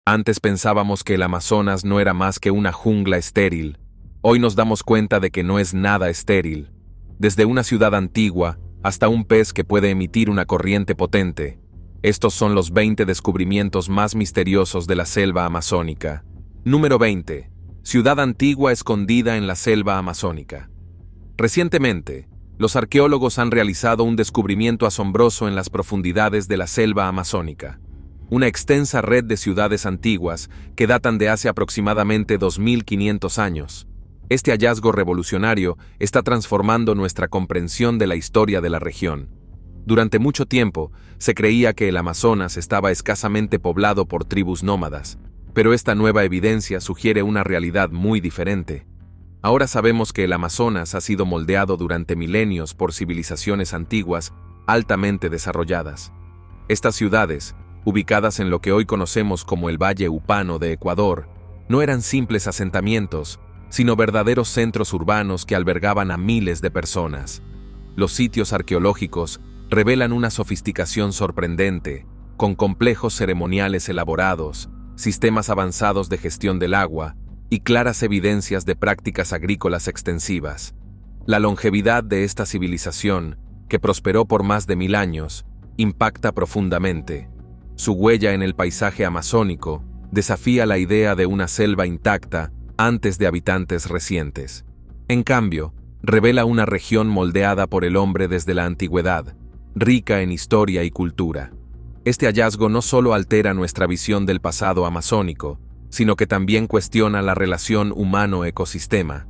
Antes pensábamos que el Amazonas no era más que una jungla estéril. Hoy nos damos cuenta de que no es nada estéril. Desde una ciudad antigua hasta un pez que puede emitir una corriente potente. Estos son los 20 descubrimientos más misteriosos de la selva amazónica. Número 20. Ciudad antigua escondida en la selva amazónica. Recientemente, los arqueólogos han realizado un descubrimiento asombroso en las profundidades de la selva amazónica. Una extensa red de ciudades antiguas que datan de hace aproximadamente 2500 años. Este hallazgo revolucionario está transformando nuestra comprensión de la historia de la región. Durante mucho tiempo, se creía que el Amazonas estaba escasamente poblado por tribus nómadas, pero esta nueva evidencia sugiere una realidad muy diferente. Ahora sabemos que el Amazonas ha sido moldeado durante milenios por civilizaciones antiguas altamente desarrolladas. Estas ciudades, ubicadas en lo que hoy conocemos como el Valle Upano de Ecuador, no eran simples asentamientos, sino verdaderos centros urbanos que albergaban a miles de personas. Los sitios arqueológicos revelan una sofisticación sorprendente, con complejos ceremoniales elaborados, sistemas avanzados de gestión del agua y claras evidencias de prácticas agrícolas extensivas. La longevidad de esta civilización, que prosperó por más de 1000 años, impacta profundamente. Su huella en el paisaje amazónico desafía la idea de una selva intacta antes de habitantes recientes. En cambio, revela una región moldeada por el hombre desde la antigüedad, rica en historia y cultura. Este hallazgo no solo altera nuestra visión del pasado amazónico, sino que también cuestiona la relación humano-ecosistema.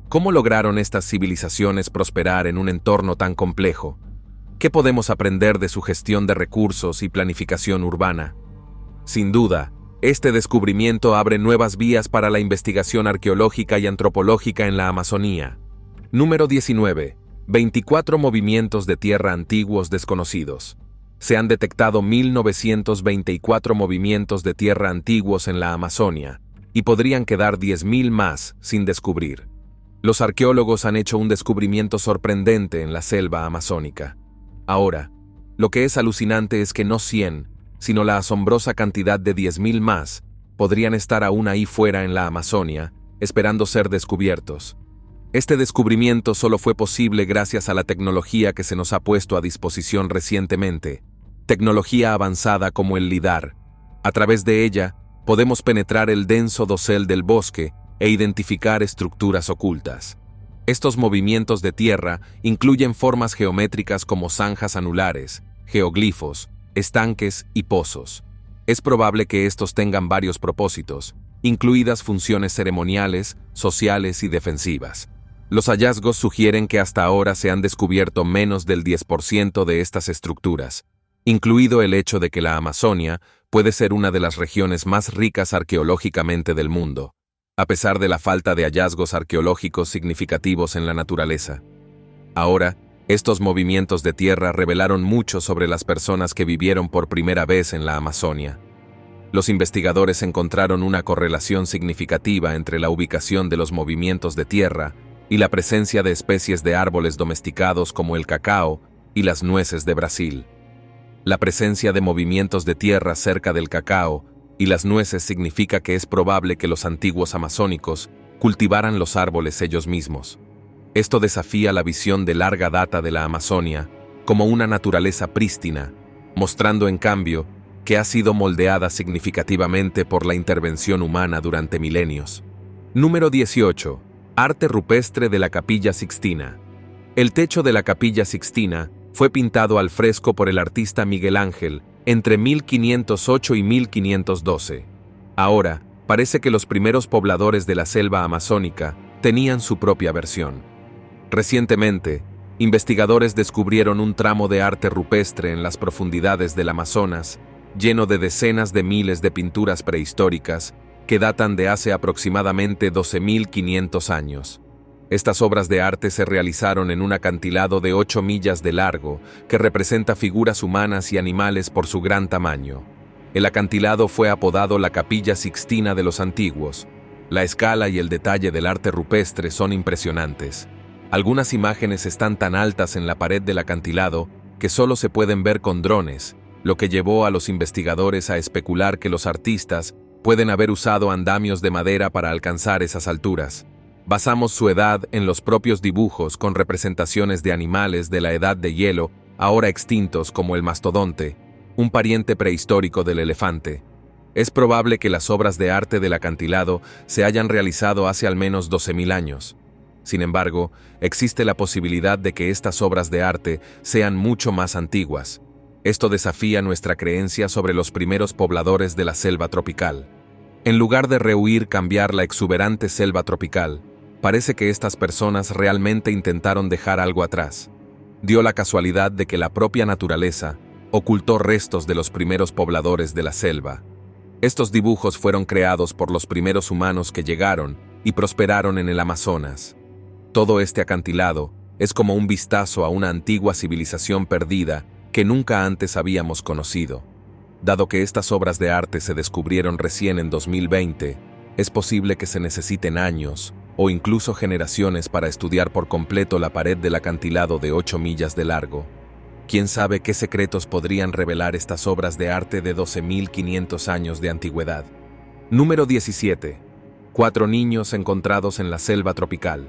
¿Cómo lograron estas civilizaciones prosperar en un entorno tan complejo? ¿Qué podemos aprender de su gestión de recursos y planificación urbana? Sin duda, este descubrimiento abre nuevas vías para la investigación arqueológica y antropológica en la Amazonía. Número 19. 24 movimientos de tierra antiguos desconocidos. Se han detectado 1924 movimientos de tierra antiguos en la Amazonia, y podrían quedar 10.000 más sin descubrir. Los arqueólogos han hecho un descubrimiento sorprendente en la selva amazónica. Ahora, lo que es alucinante es que no 100, sino la asombrosa cantidad de 10.000 más, podrían estar aún ahí fuera en la Amazonia, esperando ser descubiertos. Este descubrimiento solo fue posible gracias a la tecnología que se nos ha puesto a disposición recientemente, tecnología avanzada como el LIDAR. A través de ella, podemos penetrar el denso dosel del bosque e identificar estructuras ocultas. Estos movimientos de tierra incluyen formas geométricas como zanjas anulares, geoglifos, estanques y pozos. Es probable que estos tengan varios propósitos, incluidas funciones ceremoniales, sociales y defensivas. Los hallazgos sugieren que hasta ahora se han descubierto menos del 10% de estas estructuras, incluido el hecho de que la Amazonia puede ser una de las regiones más ricas arqueológicamente del mundo, a pesar de la falta de hallazgos arqueológicos significativos en la naturaleza. Ahora, estos movimientos de tierra revelaron mucho sobre las personas que vivieron por primera vez en la Amazonia. Los investigadores encontraron una correlación significativa entre la ubicación de los movimientos de tierra y la presencia de especies de árboles domesticados como el cacao y las nueces de Brasil. La presencia de movimientos de tierra cerca del cacao y las nueces significa que es probable que los antiguos amazónicos cultivaran los árboles ellos mismos. Esto desafía la visión de larga data de la Amazonia como una naturaleza prístina, mostrando en cambio que ha sido moldeada significativamente por la intervención humana durante milenios. Número 18. Arte rupestre de la Capilla Sixtina. El techo de la Capilla Sixtina fue pintado al fresco por el artista Miguel Ángel entre 1508 y 1512. Ahora, parece que los primeros pobladores de la selva amazónica tenían su propia versión. Recientemente, investigadores descubrieron un tramo de arte rupestre en las profundidades del Amazonas, lleno de decenas de miles de pinturas prehistóricas que datan de hace aproximadamente 12.500 años. Estas obras de arte se realizaron en un acantilado de 8 millas de largo que representa figuras humanas y animales por su gran tamaño. El acantilado fue apodado la Capilla Sixtina de los Antiguos. La escala y el detalle del arte rupestre son impresionantes. Algunas imágenes están tan altas en la pared del acantilado que solo se pueden ver con drones, lo que llevó a los investigadores a especular que los artistas Pueden haber usado andamios de madera para alcanzar esas alturas. Basamos su edad en los propios dibujos con representaciones de animales de la edad de hielo, ahora extintos como el mastodonte, un pariente prehistórico del elefante. Es probable que las obras de arte del acantilado se hayan realizado hace al menos 12.000 años. Sin embargo, existe la posibilidad de que estas obras de arte sean mucho más antiguas. Esto desafía nuestra creencia sobre los primeros pobladores de la selva tropical. En lugar de rehuir cambiar la exuberante selva tropical, parece que estas personas realmente intentaron dejar algo atrás. Dio la casualidad de que la propia naturaleza ocultó restos de los primeros pobladores de la selva. Estos dibujos fueron creados por los primeros humanos que llegaron y prosperaron en el Amazonas. Todo este acantilado es como un vistazo a una antigua civilización perdida que nunca antes habíamos conocido. Dado que estas obras de arte se descubrieron recién en 2020, es posible que se necesiten años o incluso generaciones para estudiar por completo la pared del acantilado de 8 millas de largo. ¿Quién sabe qué secretos podrían revelar estas obras de arte de 12.500 años de antigüedad? Número 17. 4 niños encontrados en la selva tropical.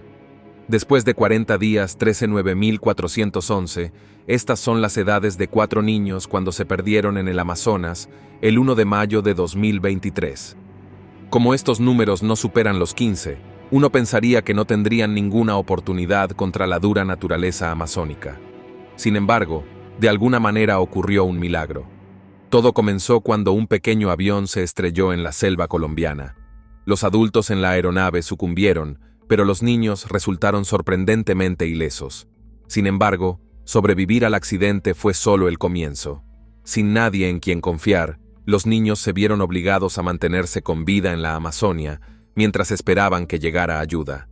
Después de 40 días, 13.9411, estas son las edades de 4 niños cuando se perdieron en el Amazonas el 1 de mayo de 2023. Como estos números no superan los 15, uno pensaría que no tendrían ninguna oportunidad contra la dura naturaleza amazónica. Sin embargo, de alguna manera ocurrió un milagro. Todo comenzó cuando un pequeño avión se estrelló en la selva colombiana. Los adultos en la aeronave sucumbieron, pero los niños resultaron sorprendentemente ilesos. Sin embargo, sobrevivir al accidente fue solo el comienzo. Sin nadie en quien confiar, los niños se vieron obligados a mantenerse con vida en la Amazonia mientras esperaban que llegara ayuda.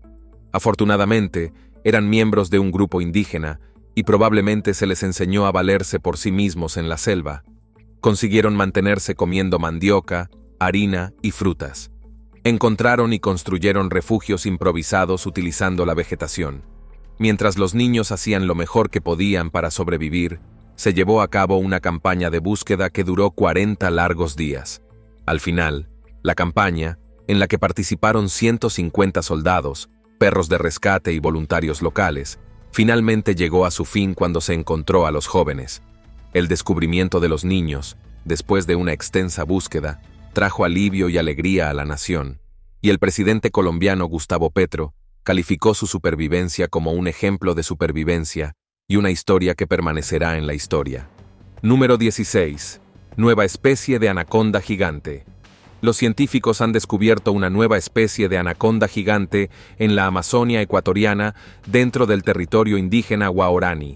Afortunadamente, eran miembros de un grupo indígena y probablemente se les enseñó a valerse por sí mismos en la selva. Consiguieron mantenerse comiendo mandioca, harina y frutas. Encontraron y construyeron refugios improvisados utilizando la vegetación. Mientras los niños hacían lo mejor que podían para sobrevivir, se llevó a cabo una campaña de búsqueda que duró 40 largos días. Al final, la campaña, en la que participaron 150 soldados, perros de rescate y voluntarios locales, finalmente llegó a su fin cuando se encontró a los jóvenes. El descubrimiento de los niños, después de una extensa búsqueda, trajo alivio y alegría a la nación, y el presidente colombiano Gustavo Petro calificó su supervivencia como un ejemplo de supervivencia y una historia que permanecerá en la historia. Número 16. Nueva especie de anaconda gigante. Los científicos han descubierto una nueva especie de anaconda gigante en la Amazonia ecuatoriana dentro del territorio indígena Waorani.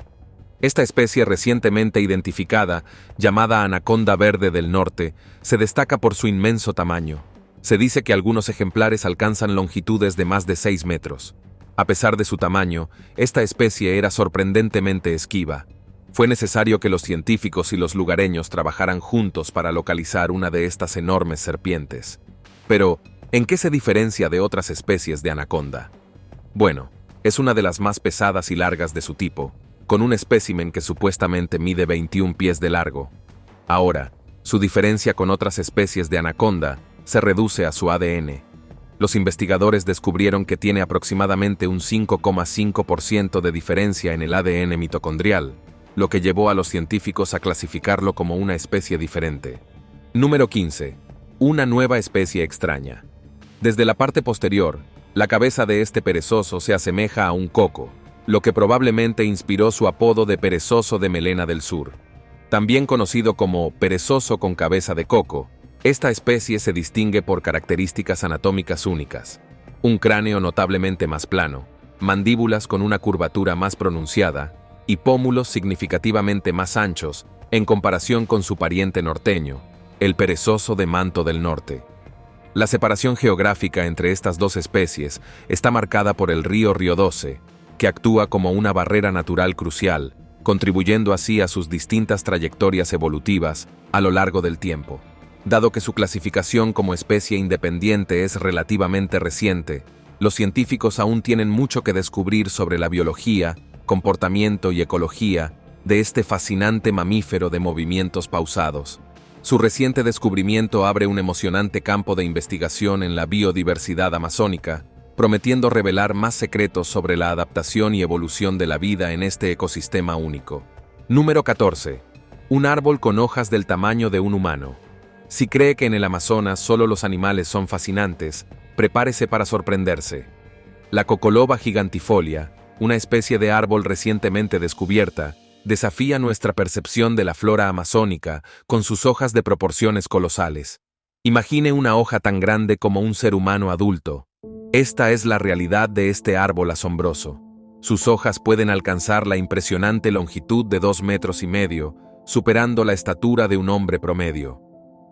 Esta especie recientemente identificada, llamada anaconda verde del norte, se destaca por su inmenso tamaño. Se dice que algunos ejemplares alcanzan longitudes de más de 6 metros. A pesar de su tamaño, esta especie era sorprendentemente esquiva. Fue necesario que los científicos y los lugareños trabajaran juntos para localizar una de estas enormes serpientes. Pero, ¿en qué se diferencia de otras especies de anaconda? Bueno, es una de las más pesadas y largas de su tipo, con un espécimen que supuestamente mide 21 pies de largo. Ahora, su diferencia con otras especies de anaconda se reduce a su ADN. Los investigadores descubrieron que tiene aproximadamente un 5,5% de diferencia en el ADN mitocondrial, lo que llevó a los científicos a clasificarlo como una especie diferente. Número 15. Una nueva especie extraña. Desde la parte posterior, la cabeza de este perezoso se asemeja a un coco, lo que probablemente inspiró su apodo de perezoso de melena del sur. También conocido como perezoso con cabeza de coco, esta especie se distingue por características anatómicas únicas. Un cráneo notablemente más plano, mandíbulas con una curvatura más pronunciada, y pómulos significativamente más anchos en comparación con su pariente norteño, el perezoso de manto del norte. La separación geográfica entre estas dos especies está marcada por el río Río Doce, que actúa como una barrera natural crucial, contribuyendo así a sus distintas trayectorias evolutivas a lo largo del tiempo. Dado que su clasificación como especie independiente es relativamente reciente, los científicos aún tienen mucho que descubrir sobre la biología, comportamiento y ecología de este fascinante mamífero de movimientos pausados. Su reciente descubrimiento abre un emocionante campo de investigación en la biodiversidad amazónica, prometiendo revelar más secretos sobre la adaptación y evolución de la vida en este ecosistema único. Número 14. Un árbol con hojas del tamaño de un humano. Si cree que en el Amazonas solo los animales son fascinantes, prepárese para sorprenderse. La Cocoloba gigantifolia, una especie de árbol recientemente descubierta, desafía nuestra percepción de la flora amazónica con sus hojas de proporciones colosales. Imagine una hoja tan grande como un ser humano adulto. Esta es la realidad de este árbol asombroso. Sus hojas pueden alcanzar la impresionante longitud de 2,5 metros, superando la estatura de un hombre promedio.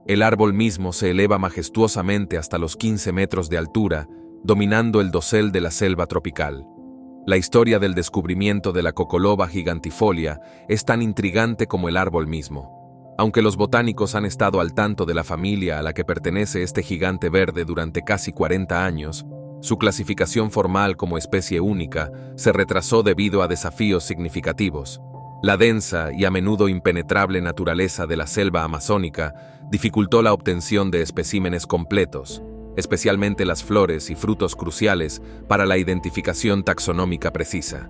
El árbol mismo se eleva majestuosamente hasta los 15 metros de altura, dominando el dosel de la selva tropical. La historia del descubrimiento de la Cocoloba gigantifolia es tan intrigante como el árbol mismo. Aunque los botánicos han estado al tanto de la familia a la que pertenece este gigante verde durante casi 40 años, su clasificación formal como especie única se retrasó debido a desafíos significativos. La densa y a menudo impenetrable naturaleza de la selva amazónica dificultó la obtención de especímenes completos, especialmente las flores y frutos cruciales para la identificación taxonómica precisa.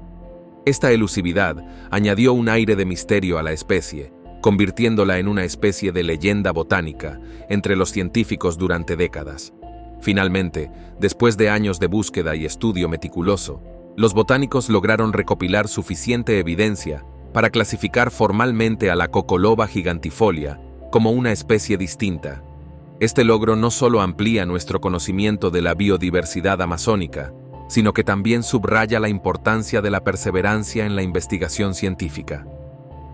Esta elusividad añadió un aire de misterio a la especie, convirtiéndola en una especie de leyenda botánica entre los científicos durante décadas. Finalmente, después de años de búsqueda y estudio meticuloso, los botánicos lograron recopilar suficiente evidencia para clasificar formalmente a la Cocoloba gigantifolia como una especie distinta. Este logro no solo amplía nuestro conocimiento de la biodiversidad amazónica, sino que también subraya la importancia de la perseverancia en la investigación científica.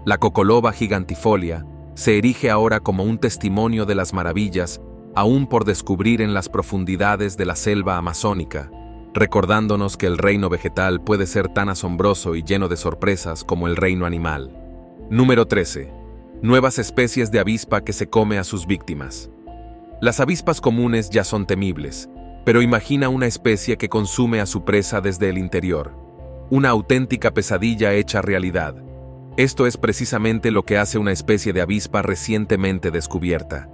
La Cocoloba gigantifolia se erige ahora como un testimonio de las maravillas aún por descubrir en las profundidades de la selva amazónica, recordándonos que el reino vegetal puede ser tan asombroso y lleno de sorpresas como el reino animal. Número 13. Nuevas especies de avispa que se come a sus víctimas. Las avispas comunes ya son temibles, pero imagina una especie que consume a su presa desde el interior. Una auténtica pesadilla hecha realidad. Esto es precisamente lo que hace una especie de avispa recientemente descubierta.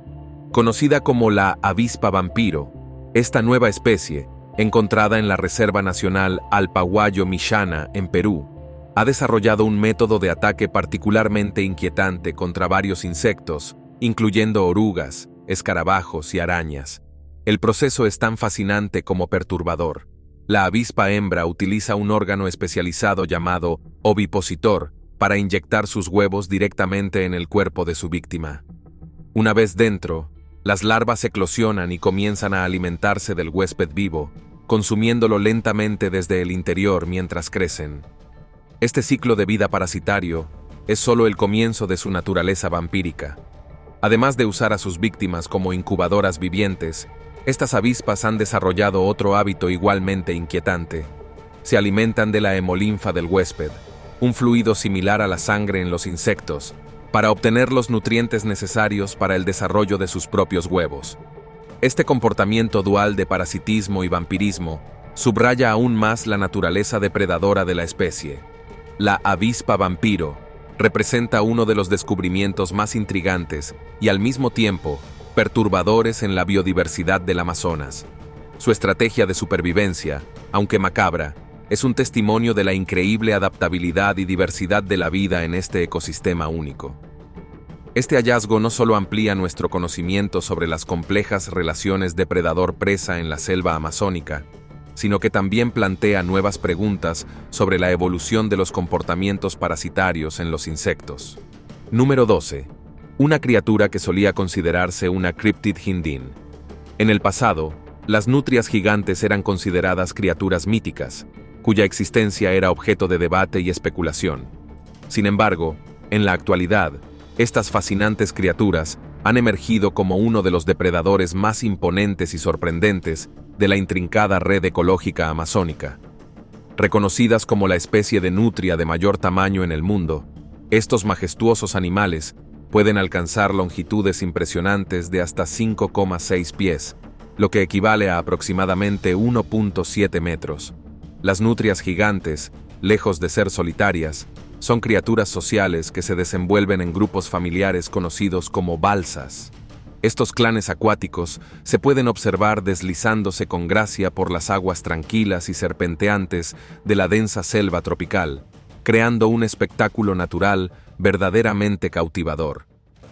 Conocida como la avispa vampiro, esta nueva especie, encontrada en la Reserva Nacional Alpaguayo-Mishana, en Perú, ha desarrollado un método de ataque particularmente inquietante contra varios insectos, incluyendo orugas, escarabajos y arañas. El proceso es tan fascinante como perturbador. La avispa hembra utiliza un órgano especializado llamado ovipositor para inyectar sus huevos directamente en el cuerpo de su víctima. Una vez dentro, las larvas eclosionan y comienzan a alimentarse del huésped vivo, consumiéndolo lentamente desde el interior mientras crecen. Este ciclo de vida parasitario es solo el comienzo de su naturaleza vampírica. Además de usar a sus víctimas como incubadoras vivientes, estas avispas han desarrollado otro hábito igualmente inquietante. Se alimentan de la hemolinfa del huésped, un fluido similar a la sangre en los insectos, para obtener los nutrientes necesarios para el desarrollo de sus propios huevos. Este comportamiento dual de parasitismo y vampirismo subraya aún más la naturaleza depredadora de la especie. La avispa vampiro representa uno de los descubrimientos más intrigantes y al mismo tiempo perturbadores en la biodiversidad del Amazonas. Su estrategia de supervivencia, aunque macabra, es un testimonio de la increíble adaptabilidad y diversidad de la vida en este ecosistema único. Este hallazgo no solo amplía nuestro conocimiento sobre las complejas relaciones depredador-presa en la selva amazónica, sino que también plantea nuevas preguntas sobre la evolución de los comportamientos parasitarios en los insectos. Número 12. Una criatura que solía considerarse una críptid hindín. En el pasado, las nutrias gigantes eran consideradas criaturas míticas, cuya existencia era objeto de debate y especulación. Sin embargo, en la actualidad, estas fascinantes criaturas han emergido como uno de los depredadores más imponentes y sorprendentes de la intrincada red ecológica amazónica. Reconocidas como la especie de nutria de mayor tamaño en el mundo, estos majestuosos animales pueden alcanzar longitudes impresionantes de hasta 5,6 pies, lo que equivale a aproximadamente 1,7 metros. Las nutrias gigantes, lejos de ser solitarias, Son criaturas sociales que se desenvuelven en grupos familiares conocidos como balsas. Estos clanes acuáticos se pueden observar deslizándose con gracia por las aguas tranquilas y serpenteantes de la densa selva tropical, creando un espectáculo natural verdaderamente cautivador.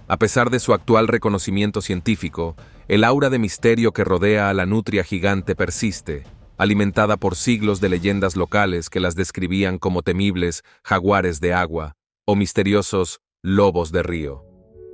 A pesar de su actual reconocimiento científico, el aura de misterio que rodea a la nutria gigante persiste, alimentada por siglos de leyendas locales que las describían como temibles jaguares de agua o misteriosos lobos de río.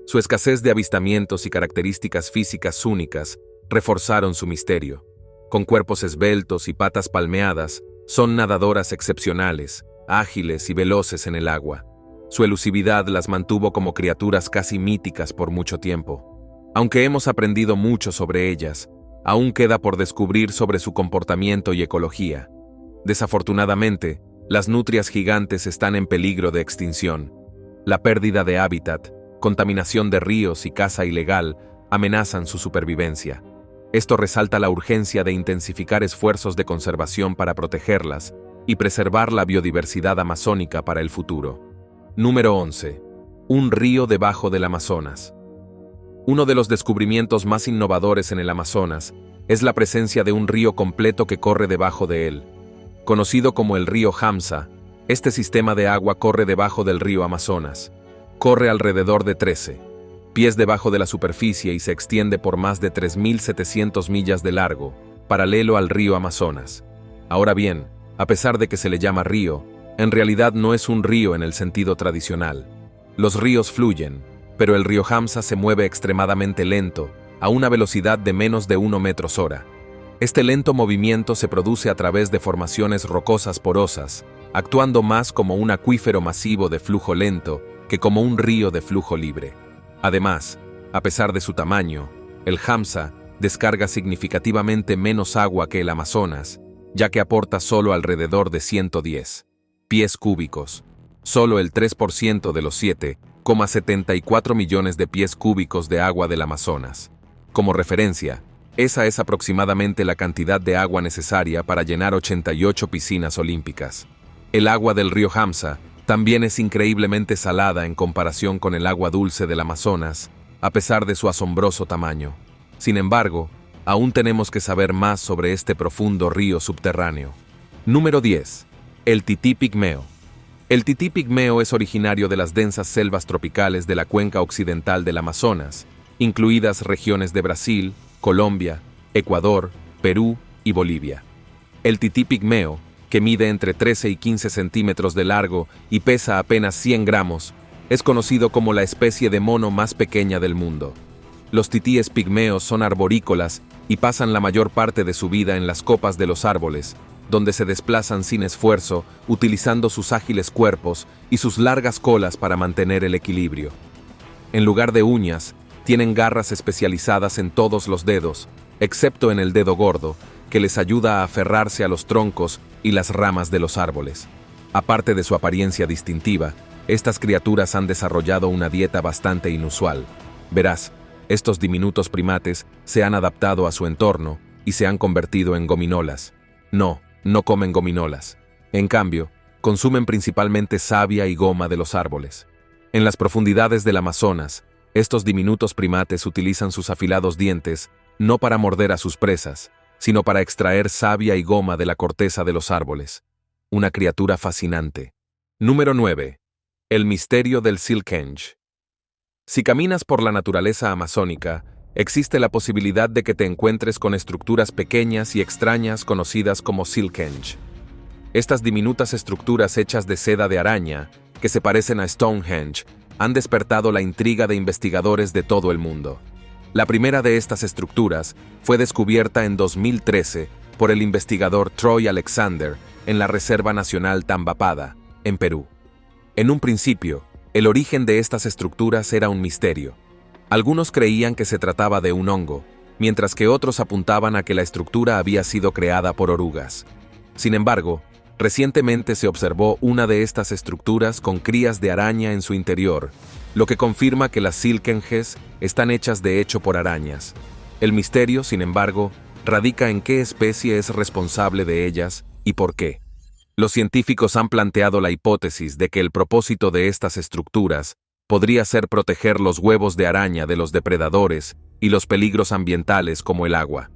Su escasez de avistamientos y características físicas únicas reforzaron su misterio. Con cuerpos esbeltos y patas palmeadas, son nadadoras excepcionales, ágiles y veloces en el agua. Su elusividad las mantuvo como criaturas casi míticas por mucho tiempo. Aunque hemos aprendido mucho sobre ellas, aún queda por descubrir sobre su comportamiento y ecología. Desafortunadamente, las nutrias gigantes están en peligro de extinción. La pérdida de hábitat, contaminación de ríos y caza ilegal amenazan su supervivencia. Esto resalta la urgencia de intensificar esfuerzos de conservación para protegerlas y preservar la biodiversidad amazónica para el futuro. Número 11. Un río debajo del Amazonas. Uno de los descubrimientos más innovadores en el Amazonas es la presencia de un río completo que corre debajo de él. Conocido como el río Hamsa, este sistema de agua corre debajo del río Amazonas. Corre alrededor de 13 pies debajo de la superficie y se extiende por más de 3.700 millas de largo, paralelo al río Amazonas. Ahora bien, a pesar de que se le llama río, en realidad no es un río en el sentido tradicional. Los ríos fluyen, pero el río Hamsa se mueve extremadamente lento, a una velocidad de menos de 1 metro/hora. Este lento movimiento se produce a través de formaciones rocosas porosas, actuando más como un acuífero masivo de flujo lento que como un río de flujo libre. Además, a pesar de su tamaño, el Hamsa descarga significativamente menos agua que el Amazonas, ya que aporta solo alrededor de 110 pies cúbicos, solo el 3% de los 7,74 millones de pies cúbicos de agua del Amazonas. Como referencia, esa es aproximadamente la cantidad de agua necesaria para llenar 88 piscinas olímpicas. El agua del río Hamsa también es increíblemente salada en comparación con el agua dulce del Amazonas, a pesar de su asombroso tamaño. Sin embargo, aún tenemos que saber más sobre este profundo río subterráneo. Número 10. El tití pigmeo. El tití pigmeo es originario de las densas selvas tropicales de la cuenca occidental del Amazonas, incluidas regiones de Brasil, Colombia, Ecuador, Perú y Bolivia. El tití pigmeo, que mide entre 13 y 15 centímetros de largo y pesa apenas 100 gramos, es conocido como la especie de mono más pequeña del mundo. Los titíes pigmeos son arborícolas y pasan la mayor parte de su vida en las copas de los árboles, donde se desplazan sin esfuerzo, utilizando sus ágiles cuerpos y sus largas colas para mantener el equilibrio. En lugar de uñas, tienen garras especializadas en todos los dedos, excepto en el dedo gordo, que les ayuda a aferrarse a los troncos y las ramas de los árboles. Aparte de su apariencia distintiva, estas criaturas han desarrollado una dieta bastante inusual. Verás, estos diminutos primates se han adaptado a su entorno y se han convertido en gominolas. No comen gominolas. En cambio, consumen principalmente savia y goma de los árboles. En las profundidades del Amazonas, estos diminutos primates utilizan sus afilados dientes no para morder a sus presas, sino para extraer savia y goma de la corteza de los árboles. Una criatura fascinante. Número 9. El misterio del Silkenge. Si caminas por la naturaleza amazónica, existe la posibilidad de que te encuentres con estructuras pequeñas y extrañas conocidas como Silkenge. Estas diminutas estructuras hechas de seda de araña, que se parecen a Stonehenge, han despertado la intriga de investigadores de todo el mundo. La primera de estas estructuras fue descubierta en 2013 por el investigador Troy Alexander en la Reserva Nacional Tambapada, en Perú. En un principio, el origen de estas estructuras era un misterio. Algunos creían que se trataba de un hongo, mientras que otros apuntaban a que la estructura había sido creada por orugas. Sin embargo, recientemente se observó una de estas estructuras con crías de araña en su interior, lo que confirma que las Silkenges están hechas de hecho por arañas. El misterio, sin embargo, radica en qué especie es responsable de ellas y por qué. Los científicos han planteado la hipótesis de que el propósito de estas estructuras podría ser proteger los huevos de araña de los depredadores y los peligros ambientales como el agua.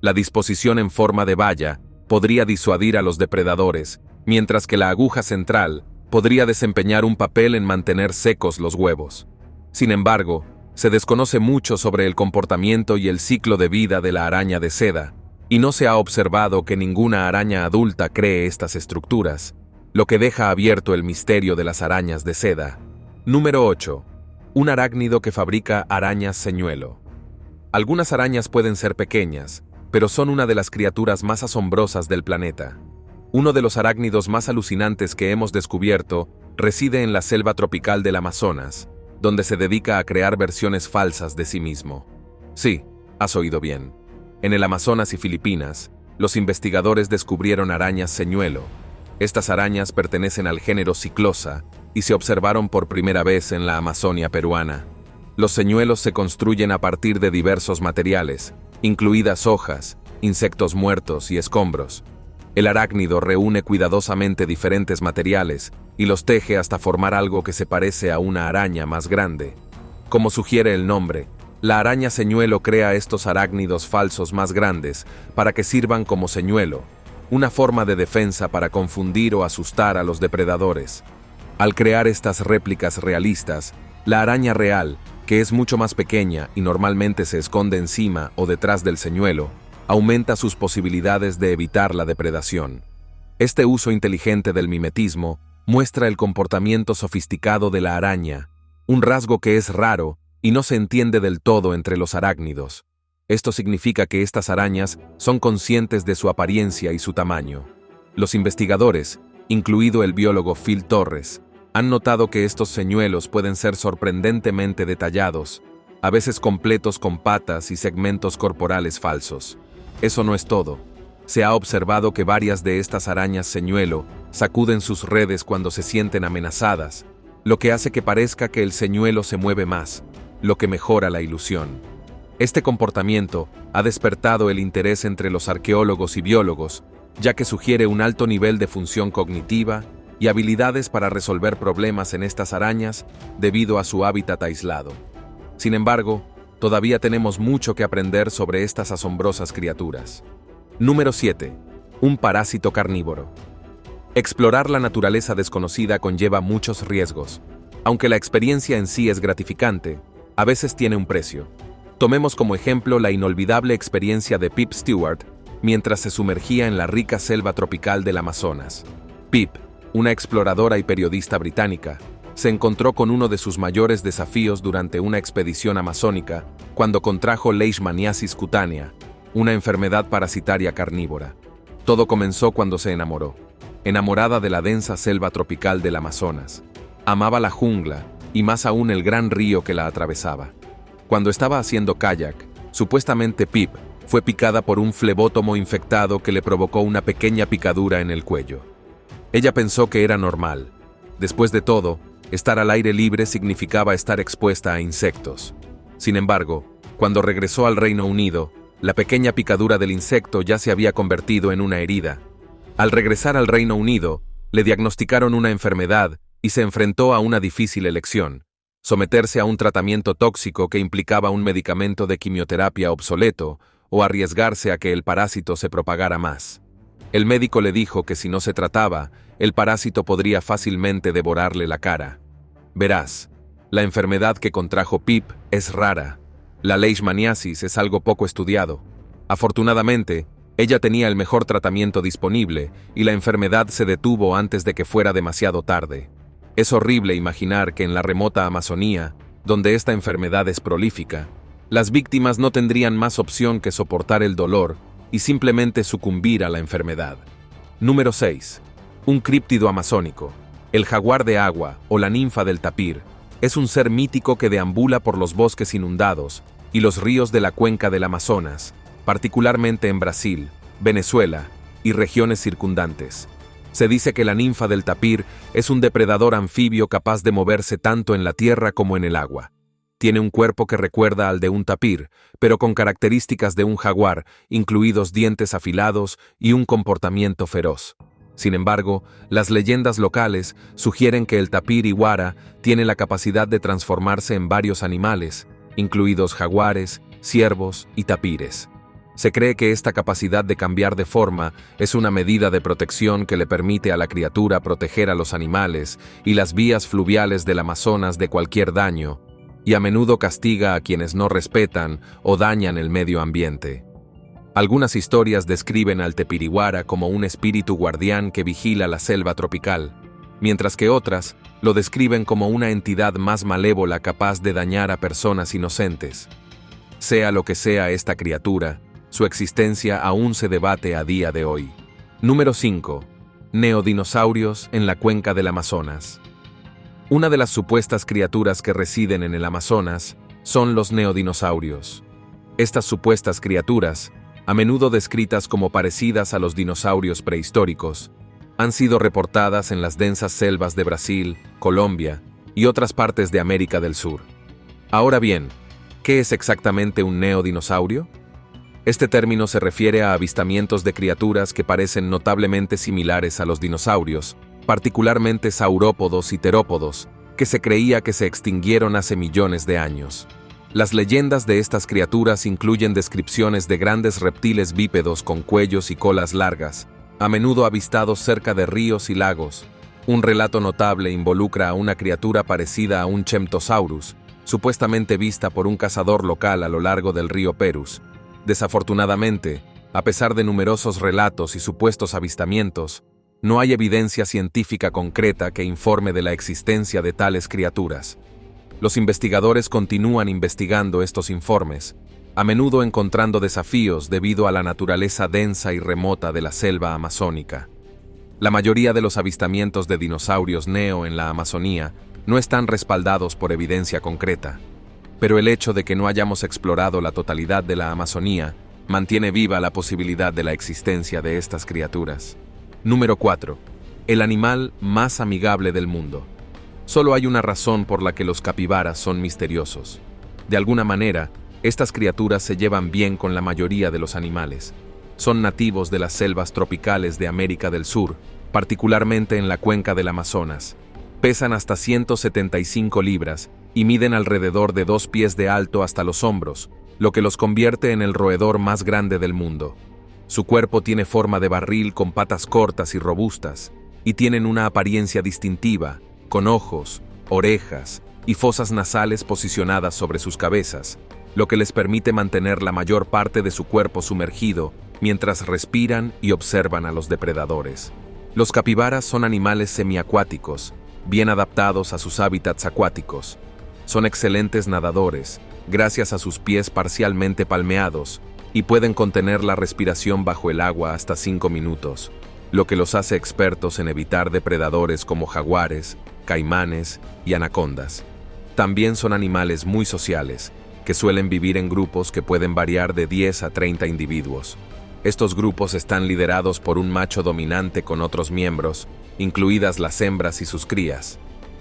La disposición en forma de valla podría disuadir a los depredadores, mientras que la aguja central podría desempeñar un papel en mantener secos los huevos. Sin embargo, se desconoce mucho sobre el comportamiento y el ciclo de vida de la araña de seda, y no se ha observado que ninguna araña adulta cree estas estructuras, lo que deja abierto el misterio de las arañas de seda. Número 8. Un arácnido que fabrica arañas señuelo. Algunas arañas pueden ser pequeñas, pero son una de las criaturas más asombrosas del planeta. Uno de los arácnidos más alucinantes que hemos descubierto reside en la selva tropical del Amazonas, donde se dedica a crear versiones falsas de sí mismo. Sí, has oído bien. En el Amazonas y Filipinas, los investigadores descubrieron arañas señuelo. Estas arañas pertenecen al género Cyclosa y se observaron por primera vez en la Amazonia peruana. Los señuelos se construyen a partir de diversos materiales, incluidas hojas, insectos muertos y escombros. El arácnido reúne cuidadosamente diferentes materiales y los teje hasta formar algo que se parece a una araña más grande. Como sugiere el nombre, la araña señuelo crea estos arácnidos falsos más grandes para que sirvan como señuelo, una forma de defensa para confundir o asustar a los depredadores. Al crear estas réplicas realistas, la araña real, que es mucho más pequeña y normalmente se esconde encima o detrás del señuelo, aumenta sus posibilidades de evitar la depredación. Este uso inteligente del mimetismo muestra el comportamiento sofisticado de la araña, un rasgo que es raro y no se entiende del todo entre los arácnidos. Esto significa que estas arañas son conscientes de su apariencia y su tamaño. Los investigadores, incluido el biólogo Phil Torres, han notado que estos señuelos pueden ser sorprendentemente detallados, a veces completos con patas y segmentos corporales falsos. Eso no es todo. Se ha observado que varias de estas arañas señuelo sacuden sus redes cuando se sienten amenazadas, lo que hace que parezca que el señuelo se mueve más, lo que mejora la ilusión. Este comportamiento ha despertado el interés entre los arqueólogos y biólogos, ya que sugiere un alto nivel de función cognitiva y habilidades para resolver problemas en estas arañas debido a su hábitat aislado. Sin embargo, todavía tenemos mucho que aprender sobre estas asombrosas criaturas. Número 7. Un parásito carnívoro. Explorar la naturaleza desconocida conlleva muchos riesgos. Aunque la experiencia en sí es gratificante, a veces tiene un precio. Tomemos como ejemplo la inolvidable experiencia de Pip Stewart mientras se sumergía en la rica selva tropical del Amazonas. Pip, una exploradora y periodista británica, se encontró con uno de sus mayores desafíos durante una expedición amazónica cuando contrajo leishmaniasis cutánea, una enfermedad parasitaria carnívora. Todo comenzó cuando se enamoró. Enamorada de la densa selva tropical del Amazonas. Amaba la jungla y más aún el gran río que la atravesaba. Cuando estaba haciendo kayak, supuestamente Pip fue picada por un flebótomo infectado que le provocó una pequeña picadura en el cuello. Ella pensó que era normal. Después de todo, estar al aire libre significaba estar expuesta a insectos. Sin embargo, cuando regresó al Reino Unido, la pequeña picadura del insecto ya se había convertido en una herida. Al regresar al Reino Unido, le diagnosticaron una enfermedad y se enfrentó a una difícil elección: someterse a un tratamiento tóxico que implicaba un medicamento de quimioterapia obsoleto o arriesgarse a que el parásito se propagara más. El médico le dijo que si no se trataba, el parásito podría fácilmente devorarle la cara. Verás, la enfermedad que contrajo Pip es rara. La leishmaniasis es algo poco estudiado. Afortunadamente, ella tenía el mejor tratamiento disponible y la enfermedad se detuvo antes de que fuera demasiado tarde. Es horrible imaginar que en la remota Amazonía, donde esta enfermedad es prolífica, las víctimas no tendrían más opción que soportar el dolor y simplemente sucumbir a la enfermedad. Número 6. Un críptido amazónico. El jaguar de agua, o la ninfa del tapir, es un ser mítico que deambula por los bosques inundados y los ríos de la cuenca del Amazonas, particularmente en Brasil, Venezuela y regiones circundantes. Se dice que la ninfa del tapir es un depredador anfibio capaz de moverse tanto en la tierra como en el agua. Tiene un cuerpo que recuerda al de un tapir, pero con características de un jaguar, incluidos dientes afilados y un comportamiento feroz. Sin embargo, las leyendas locales sugieren que el tapir iguara tiene la capacidad de transformarse en varios animales, incluidos jaguares, ciervos y tapires. Se cree que esta capacidad de cambiar de forma es una medida de protección que le permite a la criatura proteger a los animales y las vías fluviales del Amazonas de cualquier daño, y a menudo castiga a quienes no respetan o dañan el medio ambiente. Algunas historias describen al tepiriguara como un espíritu guardián que vigila la selva tropical, mientras que otras lo describen como una entidad más malévola capaz de dañar a personas inocentes. Sea lo que sea esta criatura, su existencia aún se debate a día de hoy. Número 5. Neodinosaurios en la cuenca del Amazonas. Una de las supuestas criaturas que residen en el Amazonas son los neodinosaurios. Estas supuestas criaturas, a menudo descritas como parecidas a los dinosaurios prehistóricos, han sido reportadas en las densas selvas de Brasil, Colombia y otras partes de América del Sur. Ahora bien, ¿qué es exactamente un neodinosaurio? Este término se refiere a avistamientos de criaturas que parecen notablemente similares a los dinosaurios, particularmente saurópodos y terópodos, que se creía que se extinguieron hace millones de años. Las leyendas de estas criaturas incluyen descripciones de grandes reptiles bípedos con cuellos y colas largas, a menudo avistados cerca de ríos y lagos. Un relato notable involucra a una criatura parecida a un Chemptosaurus, supuestamente vista por un cazador local a lo largo del río Perus. Desafortunadamente, a pesar de numerosos relatos y supuestos avistamientos, no hay evidencia científica concreta que informe de la existencia de tales criaturas. Los investigadores continúan investigando estos informes, a menudo encontrando desafíos debido a la naturaleza densa y remota de la selva amazónica. La mayoría de los avistamientos de dinosaurios neo en la Amazonía no están respaldados por evidencia concreta, pero el hecho de que no hayamos explorado la totalidad de la Amazonía mantiene viva la posibilidad de la existencia de estas criaturas. Número 4. El animal más amigable del mundo. Solo hay una razón por la que los capibaras son misteriosos. De alguna manera, estas criaturas se llevan bien con la mayoría de los animales. Son nativos de las selvas tropicales de América del Sur, particularmente en la cuenca del Amazonas. Pesan hasta 175 libras y miden alrededor de 2 pies de alto hasta los hombros, lo que los convierte en el roedor más grande del mundo. Su cuerpo tiene forma de barril con patas cortas y robustas, y tienen una apariencia distintiva, con ojos, orejas y fosas nasales posicionadas sobre sus cabezas, lo que les permite mantener la mayor parte de su cuerpo sumergido mientras respiran y observan a los depredadores. Los capibaras son animales semiacuáticos, bien adaptados a sus hábitats acuáticos. Son excelentes nadadores, gracias a sus pies parcialmente palmeados, y pueden contener la respiración bajo el agua hasta 5 minutos, lo que los hace expertos en evitar depredadores como jaguares, caimanes y anacondas. También son animales muy sociales, que suelen vivir en grupos que pueden variar de 10 a 30 individuos. Estos grupos están liderados por un macho dominante con otros miembros, incluidas las hembras y sus crías.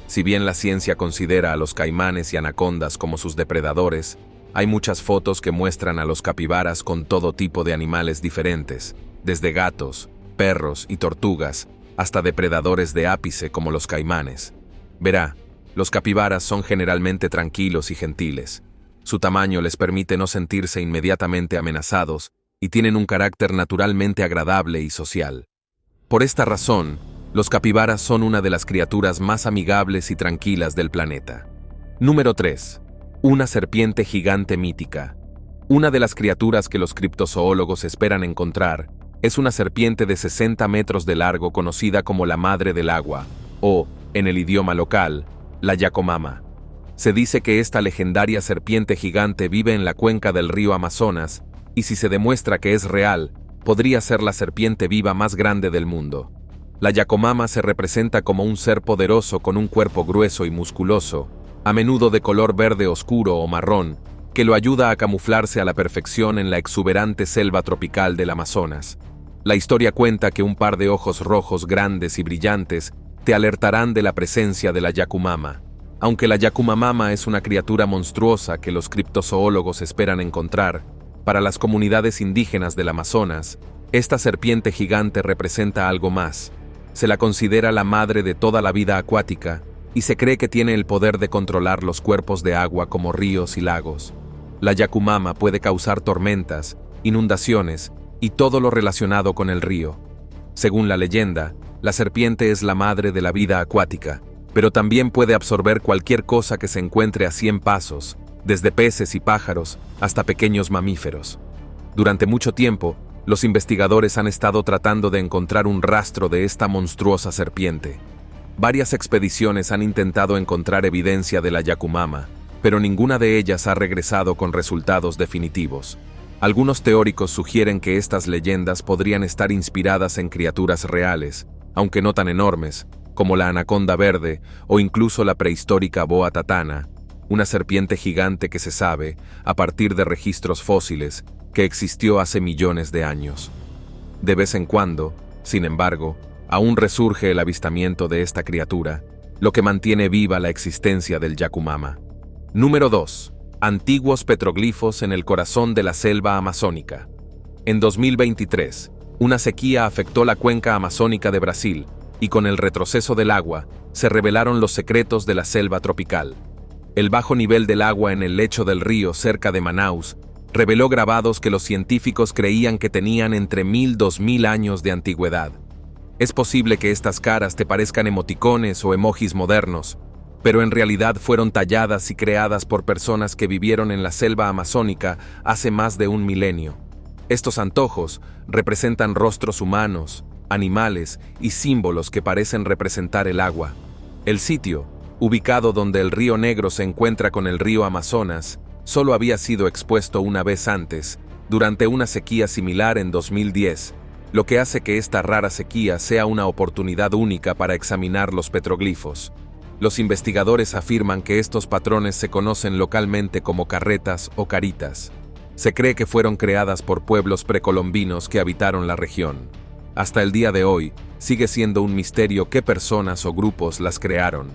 Si bien la ciencia considera a los caimanes y anacondas como sus depredadores, hay muchas fotos que muestran a los capibaras con todo tipo de animales diferentes, desde gatos, perros y tortugas, hasta depredadores de ápice como los caimanes. Verá, los capibaras son generalmente tranquilos y gentiles. Su tamaño les permite no sentirse inmediatamente amenazados y tienen un carácter naturalmente agradable y social. Por esta razón, los capibaras son una de las criaturas más amigables y tranquilas del planeta. Número 3. Una serpiente gigante mítica. Una de las criaturas que los criptozoólogos esperan encontrar es una serpiente de 60 metros de largo conocida como la madre del agua, o, en el idioma local, la Yacomama. Se dice que esta legendaria serpiente gigante vive en la cuenca del río Amazonas, y si se demuestra que es real, podría ser la serpiente viva más grande del mundo. La Yacomama se representa como un ser poderoso con un cuerpo grueso y musculoso, a menudo de color verde oscuro o marrón, que lo ayuda a camuflarse a la perfección en la exuberante selva tropical del Amazonas. La historia cuenta que un par de ojos rojos grandes y brillantes te alertarán de la presencia de la Yacumama. Aunque la Yacumamama es una criatura monstruosa que los criptozoólogos esperan encontrar, para las comunidades indígenas del Amazonas, esta serpiente gigante representa algo más. Se la considera la madre de toda la vida acuática y se cree que tiene el poder de controlar los cuerpos de agua como ríos y lagos. La Yakumama puede causar tormentas, inundaciones y todo lo relacionado con el río. Según la leyenda, la serpiente es la madre de la vida acuática, pero también puede absorber cualquier cosa que se encuentre a 100 pasos, desde peces y pájaros hasta pequeños mamíferos. Durante mucho tiempo, los investigadores han estado tratando de encontrar un rastro de esta monstruosa serpiente. Varias expediciones han intentado encontrar evidencia de la Yakumama, pero ninguna de ellas ha regresado con resultados definitivos. Algunos teóricos sugieren que estas leyendas podrían estar inspiradas en criaturas reales, aunque no tan enormes, como la anaconda verde o incluso la prehistórica boa tatana, una serpiente gigante que se sabe, a partir de registros fósiles, que existió hace millones de años. De vez en cuando, sin embargo, aún resurge el avistamiento de esta criatura, lo que mantiene viva la existencia del Yakumama. Número 2. Antiguos petroglifos en el corazón de la selva amazónica. En 2023, una sequía afectó la cuenca amazónica de Brasil, y con el retroceso del agua, se revelaron los secretos de la selva tropical. El bajo nivel del agua en el lecho del río cerca de Manaus reveló grabados que los científicos creían que tenían entre 1000 y 2000 años de antigüedad. Es posible que estas caras te parezcan emoticones o emojis modernos, pero en realidad fueron talladas y creadas por personas que vivieron en la selva amazónica hace más de un milenio. Estos antojos representan rostros humanos, animales y símbolos que parecen representar el agua. El sitio, ubicado donde el río Negro se encuentra con el río Amazonas, solo había sido expuesto una vez antes, durante una sequía similar en 2010, lo que hace que esta rara sequía sea una oportunidad única para examinar los petroglifos. Los investigadores afirman que estos patrones se conocen localmente como carretas o caritas. Se cree que fueron creadas por pueblos precolombinos que habitaron la región. Hasta el día de hoy, sigue siendo un misterio qué personas o grupos las crearon.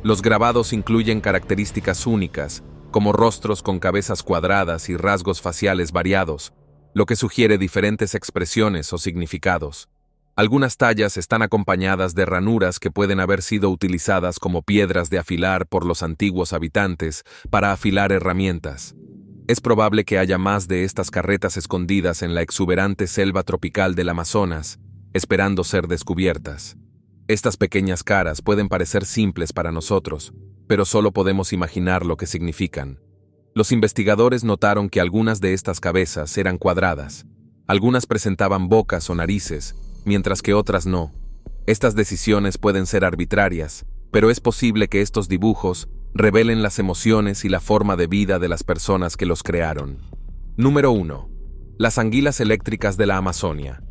Los grabados incluyen características únicas, como rostros con cabezas cuadradas y rasgos faciales variados, lo que sugiere diferentes expresiones o significados. Algunas tallas están acompañadas de ranuras que pueden haber sido utilizadas como piedras de afilar por los antiguos habitantes para afilar herramientas. Es probable que haya más de estas carretas escondidas en la exuberante selva tropical del Amazonas, esperando ser descubiertas. Estas pequeñas caras pueden parecer simples para nosotros, pero solo podemos imaginar lo que significan. Los investigadores notaron que algunas de estas cabezas eran cuadradas. Algunas presentaban bocas o narices, mientras que otras no. Estas decisiones pueden ser arbitrarias, pero es posible que estos dibujos revelen las emociones y la forma de vida de las personas que los crearon. Número 1. Las anguilas eléctricas de la Amazonia.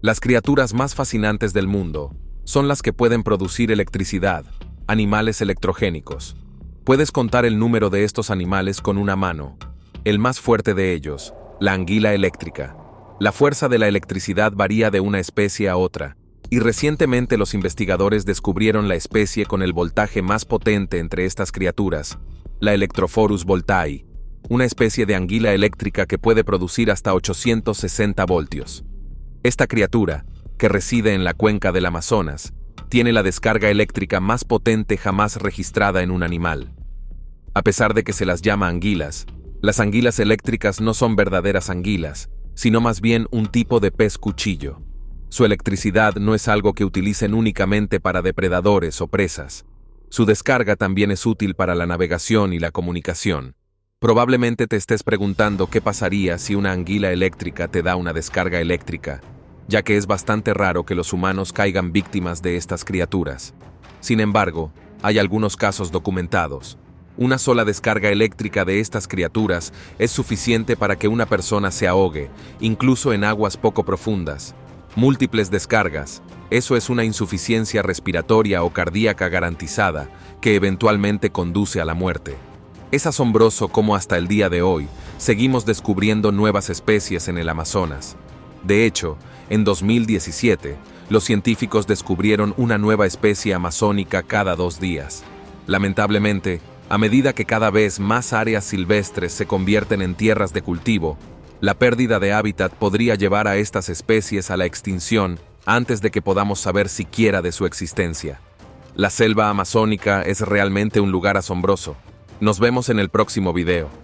Las criaturas más fascinantes del mundo son las que pueden producir electricidad, animales electrogénicos. Puedes contar el número de estos animales con una mano. El más fuerte de ellos, la anguila eléctrica. La fuerza de la electricidad varía de una especie a otra, y recientemente los investigadores descubrieron la especie con el voltaje más potente entre estas criaturas, la Electrophorus voltae, una especie de anguila eléctrica que puede producir hasta 860 voltios. Esta criatura, que reside en la cuenca del Amazonas, tiene la descarga eléctrica más potente jamás registrada en un animal. A pesar de que se las llama anguilas, las anguilas eléctricas no son verdaderas anguilas, sino más bien un tipo de pez cuchillo. Su electricidad no es algo que utilicen únicamente para depredadores o presas. Su descarga también es útil para la navegación y la comunicación. Probablemente te estés preguntando qué pasaría si una anguila eléctrica te da una descarga eléctrica, ya que es bastante raro que los humanos caigan víctimas de estas criaturas. Sin embargo, hay algunos casos documentados. Una sola descarga eléctrica de estas criaturas es suficiente para que una persona se ahogue, incluso en aguas poco profundas. Múltiples descargas, eso es una insuficiencia respiratoria o cardíaca garantizada, que eventualmente conduce a la muerte. Es asombroso cómo hasta el día de hoy seguimos descubriendo nuevas especies en el Amazonas. De hecho, en 2017, los científicos descubrieron una nueva especie amazónica cada 2 días. Lamentablemente, a medida que cada vez más áreas silvestres se convierten en tierras de cultivo, la pérdida de hábitat podría llevar a estas especies a la extinción antes de que podamos saber siquiera de su existencia. La selva amazónica es realmente un lugar asombroso. Nos vemos en el próximo video.